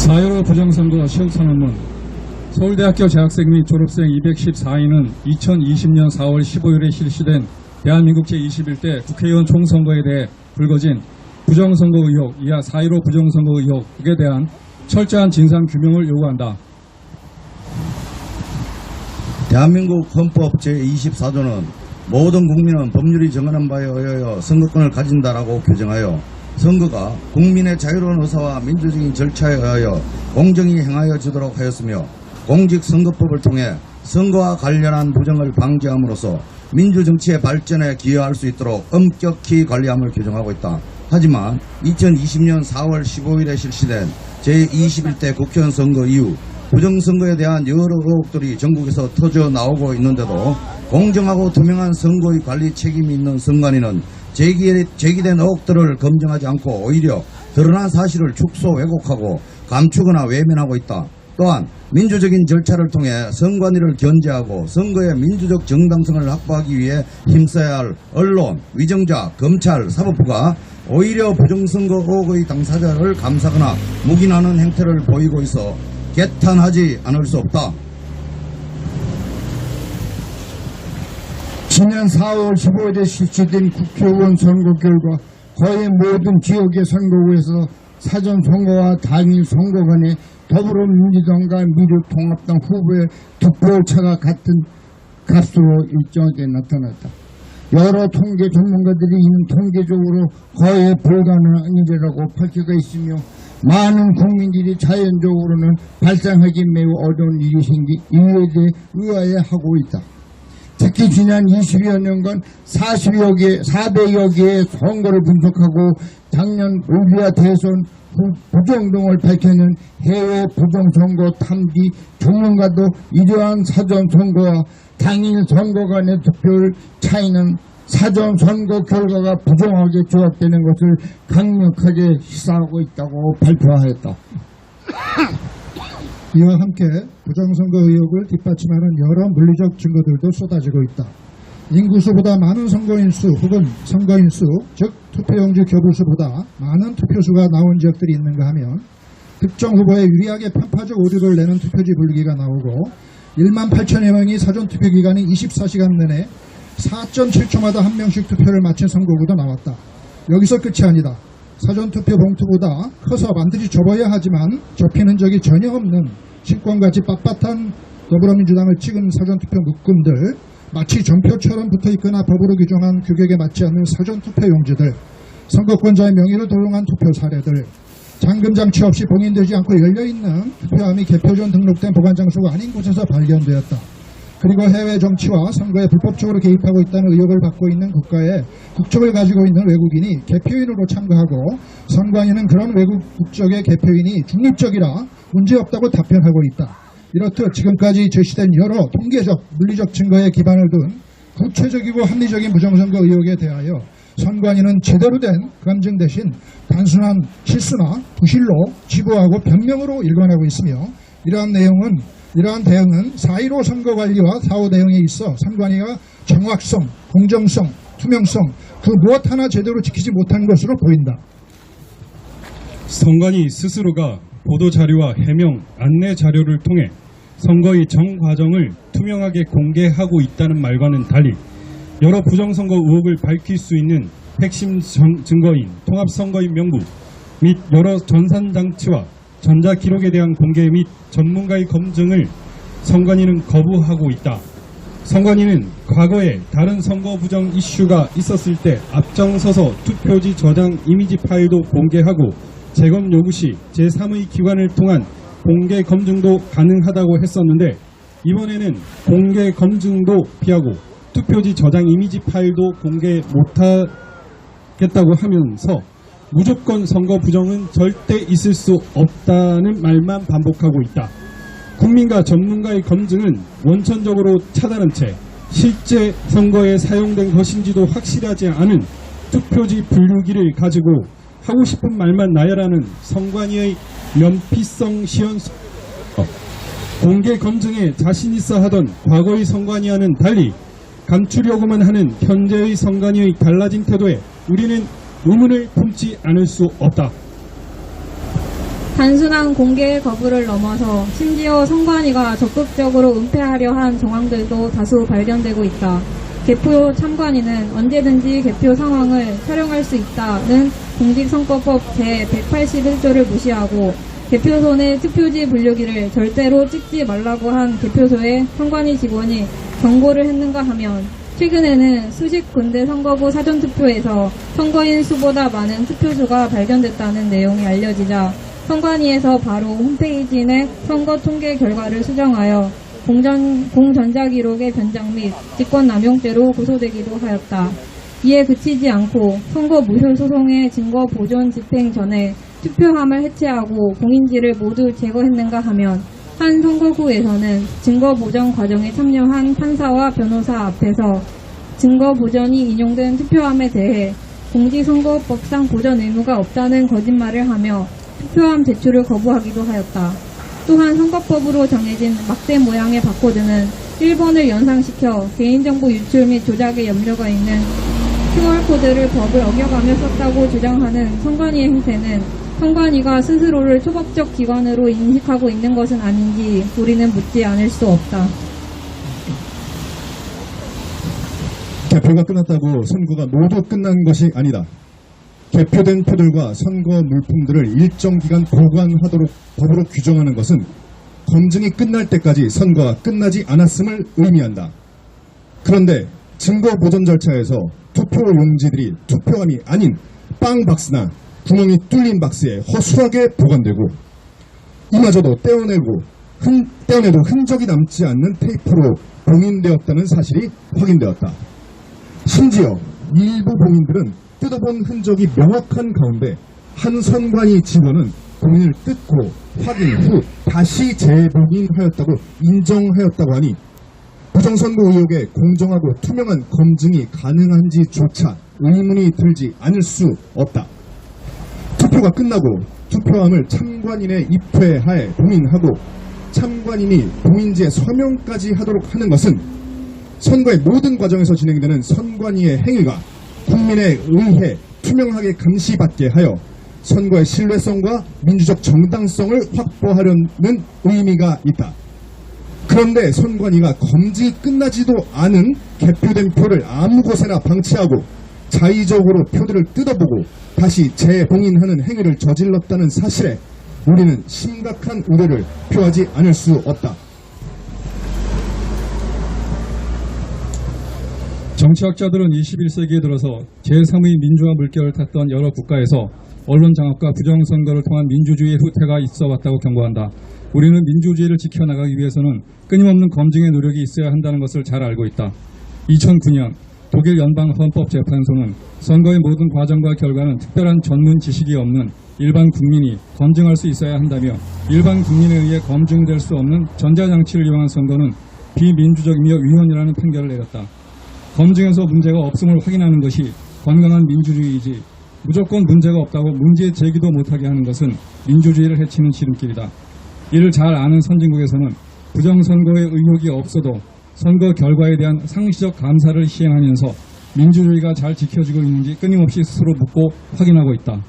4.15 부정선거 시험선언문. 서울대학교 재학생 및 졸업생 214인은 2020년 4월 15일에 실시된 대한민국 제21대 국회의원 총선거에 대해 불거진 부정선거 의혹, 이하 4.15 부정선거 의혹에 대한 철저한 진상규명을 요구한다. 대한민국 헌법 제24조는 모든 국민은 법률이 정하는 바에 의하여 선거권을 가진다라고 규정하여 선거가 국민의 자유로운 의사와 민주적인 절차에 의하여 공정히 행하여지도록 하였으며 공직선거법을 통해 선거와 관련한 부정을 방지함으로써 민주정치의 발전에 기여할 수 있도록 엄격히 관리함을 규정하고 있다. 하지만 2020년 4월 15일에 실시된 제21대 국회의원 선거 이후 부정선거에 대한 여러 의혹들이 전국에서 터져 나오고 있는데도 공정하고 투명한 선거의 관리 책임이 있는 선관위는 제기된 의혹들을 검증하지 않고 오히려 드러난 사실을 축소 왜곡하고 감추거나 외면하고 있다. 또한 민주적인 절차를 통해 선관위를 견제하고 선거의 민주적 정당성을 확보하기 위해 힘써야 할 언론, 위정자, 검찰, 사법부가 오히려 부정선거 의혹의 당사자를 감싸거나 묵인하는 행태를 보이고 있어 개탄하지 않을 수 없다. 지난 4월 15일에 실시된 국회의원 선거 결과 거의 모든 지역의 선거구에서 사전선거와 당일 선거 간에 더불어민주당과 미래통합당 후보의 득표차가 같은 값으로 일정하게 나타났다. 여러 통계 전문가들이 이는 통계적으로 거의 불가능한 일이라고 밝혀가 있으며 많은 국민들이 자연적으로는 발생하기 매우 어려운 일이 생긴 이유에 대해 의아해하고 있다. 특히 지난 20여 년간 400여 개의 선거를 분석하고 작년 올리아 대선 후 부정 등을 밝혀낸 해외 부정선거 탐지 전문가도 이러한 사전선거와 당일 선거 간의 득표율 차이는 사전선거 결과가 부정하게 조합되는 것을 강력하게 시사하고 있다고 발표하였다. 이와 함께 부정선거 의혹을 뒷받침하는 여러 물리적 증거들도 쏟아지고 있다. 인구수보다 많은 선거인수 혹은 선거인수, 즉 투표용지 교부수보다 많은 투표수가 나온 지역들이 있는가 하면 특정 후보에 유리하게 편파적 오류를 내는 투표지 분리기가 나오고 1만 8천여 명이 사전투표 기간인 24시간 내내 4.7초마다 한 명씩 투표를 마친 선거구도 나왔다. 여기서 끝이 아니다. 사전투표 봉투보다 커서 반드시 접어야 하지만 접히는 적이 전혀 없는 신권같이 빳빳한 더불어민주당을 찍은 사전투표 묶음들, 마치 전표처럼 붙어있거나 법으로 규정한 규격에 맞지 않는 사전투표 용지들, 선거권자의 명의를 도용한 투표 사례들, 잠금장치 없이 봉인되지 않고 열려있는 투표함이 개표전 등록된 보관장소가 아닌 곳에서 발견되었다. 그리고 해외 정치와 선거에 불법적으로 개입하고 있다는 의혹을 받고 있는 국가에 국적을 가지고 있는 외국인이 개표인으로 참가하고 선관위는 그런 외국 국적의 개표인이 중립적이라 문제없다고 답변하고 있다. 이렇듯 지금까지 제시된 여러 통계적, 물리적 증거에 기반을 둔 구체적이고 합리적인 부정선거 의혹에 대하여 선관위는 제대로 된 검증 대신 단순한 실수나 부실로 지부하고 변명으로 일관하고 있으며 이러한 대응은 4.15 선거관리와 4.5 대응에 있어 선관위가 정확성, 공정성, 투명성 그 무엇 하나 제대로 지키지 못한 것으로 보인다. 선관위 스스로가 보도자료와 해명, 안내 자료를 통해 선거의 전 과정을 투명하게 공개하고 있다는 말과는 달리 여러 부정선거 의혹을 밝힐 수 있는 핵심 증거인 통합선거인 명부 및 여러 전산장치와 전자기록에 대한 공개 및 전문가의 검증을 선관위는 거부하고 있다. 선관위는 과거에 다른 선거 부정 이슈가 있었을 때 앞장서서 투표지 저장 이미지 파일도 공개하고 재검 요구 시 제3의 기관을 통한 공개 검증도 가능하다고 했었는데 이번에는 공개 검증도 피하고 투표지 저장 이미지 파일도 공개 못하겠다고 하면서 무조건 선거 부정은 절대 있을 수 없다는 말만 반복하고 있다. 국민과 전문가의 검증은 원천적으로 차단한 채 실제 선거에 사용된 것인지도 확실하지 않은 투표지 분류기를 가지고 하고 싶은 말만 나열하는 선관위의 면피성 시연수 공개 검증에 자신 있어 하던 과거의 선관위와는 달리 감추려고만 하는 현재의 선관위의 달라진 태도에 우리는 의문을 품지 않을 수 없다. 단순한 공개 거부를 넘어서 심지어 선관위가 적극적으로 은폐하려 한 정황들도 다수 발견되고 있다. 개표 참관인은 언제든지 개표 상황을 촬영할 수 있다는 공직선거법 제181조를 무시하고 개표소 내 투표지 분류기를 절대로 찍지 말라고 한 개표소에 선관위 직원이 경고를 했는가 하면 최근에는 수십 군데 선거구 사전투표에서 선거인 수보다 많은 투표수가 발견됐다는 내용이 알려지자 선관위에서 바로 홈페이지 내 선거 통계 결과를 수정하여 공전자기록의 변장 및 직권남용죄로 고소되기도 하였다. 이에 그치지 않고 선거 무효 소송의 증거 보존 집행 전에 투표함을 해체하고 공인지를 모두 제거했는가 하면 한 선거구에서는 증거 보전 과정에 참여한 판사와 변호사 앞에서 증거 보전이 인용된 투표함에 대해 공직선거법상 보전 의무가 없다는 거짓말을 하며 투표함 제출을 거부하기도 하였다. 또한 선거법으로 정해진 막대 모양의 바코드는 1번을 연상시켜 개인정보 유출 및 조작에 염려가 있는 QR코드를 법을 어겨가며 썼다고 주장하는 선관위의 행태는 선관위가 스스로를 초법적 기관으로 인식하고 있는 것은 아닌지 우리는 묻지 않을 수 없다. 개표가 끝났다고 선거가 모두 끝난 것이 아니다. 개표된 표들과 선거 물품들을 일정 기간 보관하도록 법으로 규정하는 것은 검증이 끝날 때까지 선거가 끝나지 않았음을 의미한다. 그런데 증거 보존 절차에서 투표 용지들이 투표함이 아닌 빵 박스나 구멍이 뚫린 박스에 허술하게 보관되고 이마저도 떼어내도 흔적이 남지 않는 테이프로 봉인되었다는 사실이 확인되었다. 심지어 일부 봉인들은 뜯어본 흔적이 명확한 가운데 한 선관위 직원은 봉인을 뜯고 확인 후 다시 재봉인하였다고 인정하였다고 하니 부정선거 의혹의 공정하고 투명한 검증이 가능한지조차 의문이 들지 않을 수 없다. 투표가 끝나고 투표함을 참관인의 입회하에 봉인하고 참관인이 봉인지에 서명까지 하도록 하는 것은 선거의 모든 과정에서 진행되는 선관위의 행위가 국민에 의해 투명하게 감시받게 하여 선거의 신뢰성과 민주적 정당성을 확보하려는 의미가 있다. 그런데 선관위가 검증이 끝나지도 않은 개표된 표를 아무 곳에나 방치하고 자의적으로 표들을 뜯어보고 다시 재봉인하는 행위를 저질렀다는 사실에 우리는 심각한 우려를 표하지 않을 수 없다. 정치학자들은 21세기에 들어서 제3의 민주화 물결을 탔던 여러 국가에서 언론 장악과 부정선거를 통한 민주주의의 후퇴가 있어 왔다고 경고한다. 우리는 민주주의를 지켜나가기 위해서는 끊임없는 검증의 노력이 있어야 한다는 것을 잘 알고 있다. 2009년 독일 연방헌법재판소는 선거의 모든 과정과 결과는 특별한 전문 지식이 없는 일반 국민이 검증할 수 있어야 한다며 일반 국민에 의해 검증될 수 없는 전자장치를 이용한 선거는 비민주적이며 위헌이라는 판결을 내렸다. 검증에서 문제가 없음을 확인하는 것이 건강한 민주주의이지 무조건 문제가 없다고 문제 제기도 못하게 하는 것은 민주주의를 해치는 지름길이다. 이를 잘 아는 선진국에서는 부정선거의 의혹이 없어도 선거 결과에 대한 상시적 감사를 시행하면서 민주주의가 잘 지켜지고 있는지 끊임없이 스스로 묻고 확인하고 있다.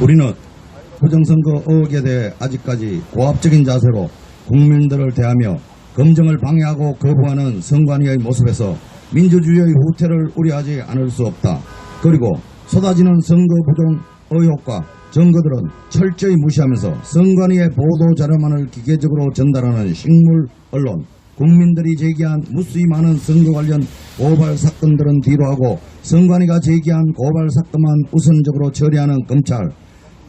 우리는 부정선거 의혹에 대해 아직까지 고압적인 자세로 국민들을 대하며 검증을 방해하고 거부하는 선관위의 모습에서 민주주의의 후퇴를 우려하지 않을 수 없다. 그리고 쏟아지는 선거 부정 의혹과 증거들은 철저히 무시하면서 선관위의 보도자료만을 기계적으로 전달하는 식물 언론, 국민들이 제기한 무수히 많은 선거 관련 고발 사건들은 뒤로하고 선관위가 제기한 고발 사건만 우선적으로 처리하는 검찰,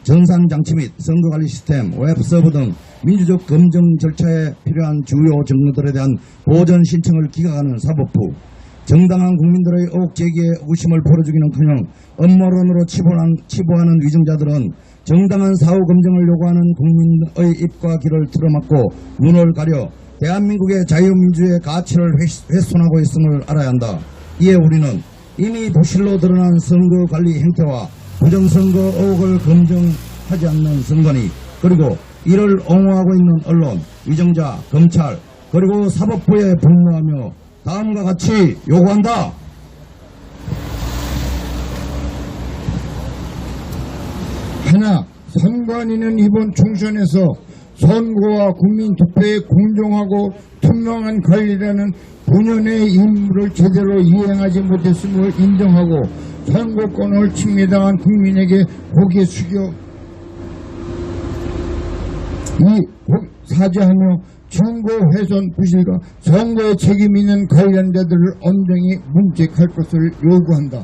전산장치 및 선거관리 시스템, 웹서버 등 민주적 검증 절차에 필요한 주요 증거들에 대한 보전 신청을 기각하는 사법부, 정당한 국민들의 의혹 제기에 의심을 풀어주기는커녕 음모론으로 치부하는 위증자들은 정당한 사후 검증을 요구하는 국민의 입과 귀를 틀어막고 눈을 가려 대한민국의 자유민주의 가치를 훼손하고 있음을 알아야 한다. 이에 우리는 이미 부실로 드러난 선거관리 행태와 부정선거 의혹을 검증하지 않는 선관위, 그리고 이를 옹호하고 있는 언론, 위정자, 검찰, 그리고 사법부에 분노하며 다음과 같이 요구한다. 하나, 선관위는 이번 총선에서 선거와 국민 투표의 공정하고 투명한 관리라는 본연의 임무를 제대로 이행하지 못했음을 인정하고 선거권을 침해당한 국민에게 고개 숙여 사죄하며 선거 훼손 부실과 선거에 책임 있는 관련자들을 엄정히 문책할 것을 요구한다.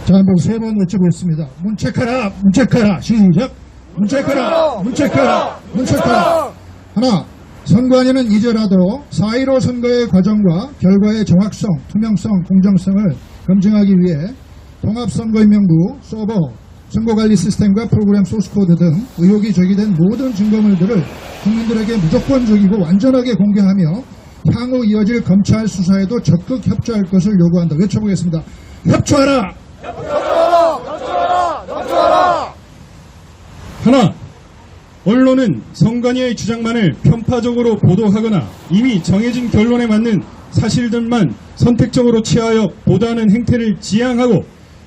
자, 한번 세 번 외쳐보겠습니다. 문책하라, 문책하라. 시작. 문책하라, 문책하라, 문책하라. 하나, 선관위는 이제라도 4.15 선거의 과정과 결과의 정확성, 투명성, 공정성을 검증하기 위해 통합선거인명부, 서버, 선거관리 시스템과 프로그램 소스코드 등 의혹이 제기된 모든 증거물들을 국민들에게 무조건적이고 완전하게 공개하며 향후 이어질 검찰 수사에도 적극 협조할 것을 요구한다. 외쳐보겠습니다. 협조하라! 하나, 언론은 선관위의 주장만을 편파적으로 보도하거나 이미 정해진 결론에 맞는 사실들만 선택적으로 취하여 보도하는 행태를 지양하고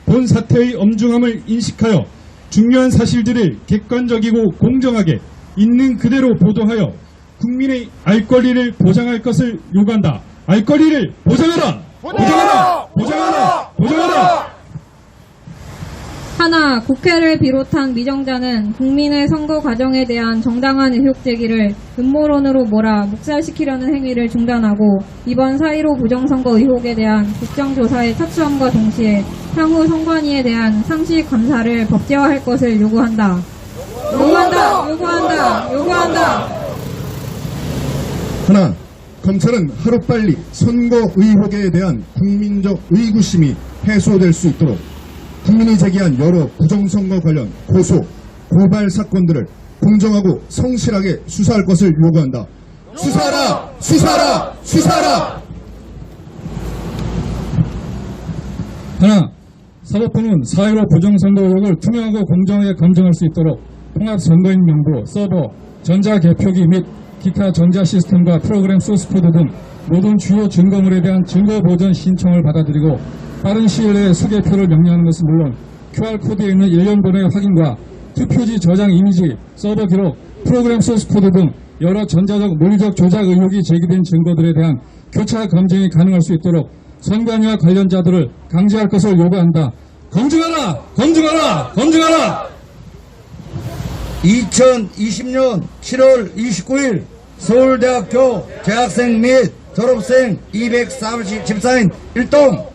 본 사태의 엄중함을 인식하여 중요한 사실들을 객관적이고 공정하게 있는 그대로 보도하여 국민의 알 권리를 보장할 것을 요구한다. 알 권리를 보장하라! 보장하라! 보장하라! 보장하라! 하나, 국회를 비롯한 미정자는 국민의 선거 과정에 대한 정당한 의혹 제기를 음모론으로 몰아 묵살시키려는 행위를 중단하고 이번 4.15 부정선거 의혹에 대한 국정조사에 착수함과 동시에 향후 선관위에 대한 상시 감사를 법제화할 것을 요구한다. 요구한다! 요구한다! 요구한다! 하나, 검찰은 하루빨리 선거 의혹에 대한 국민적 의구심이 해소될 수 있도록 국민이 제기한 여러 부정선거 관련 고소, 고발 사건들을 공정하고 성실하게 수사할 것을 요구한다. 수사하라! 수사하라! 수사하라! 하나, 사법부는 4.15 부정선거 의혹을 투명하고 공정하게 검증할 수 있도록 통합선거인명부, 서버, 전자개표기 및 기타 전자시스템과 프로그램 소스코드 등 모든 주요 증거물에 대한 증거보전 신청을 받아들이고 빠른 시일 내에 수개표를 명령하는 것은 물론 QR코드에 있는 일련번호의 확인과 투표지 저장 이미지, 서버 기록, 프로그램 소스코드 등 여러 전자적 물리적 조작 의혹이 제기된 증거들에 대한 교차 검증이 가능할 수 있도록 선관위와 관련자들을 강제할 것을 요구한다. 검증하라! 검증하라! 검증하라! 2020년 7월 29일 서울대학교 재학생 및 졸업생 214인 1동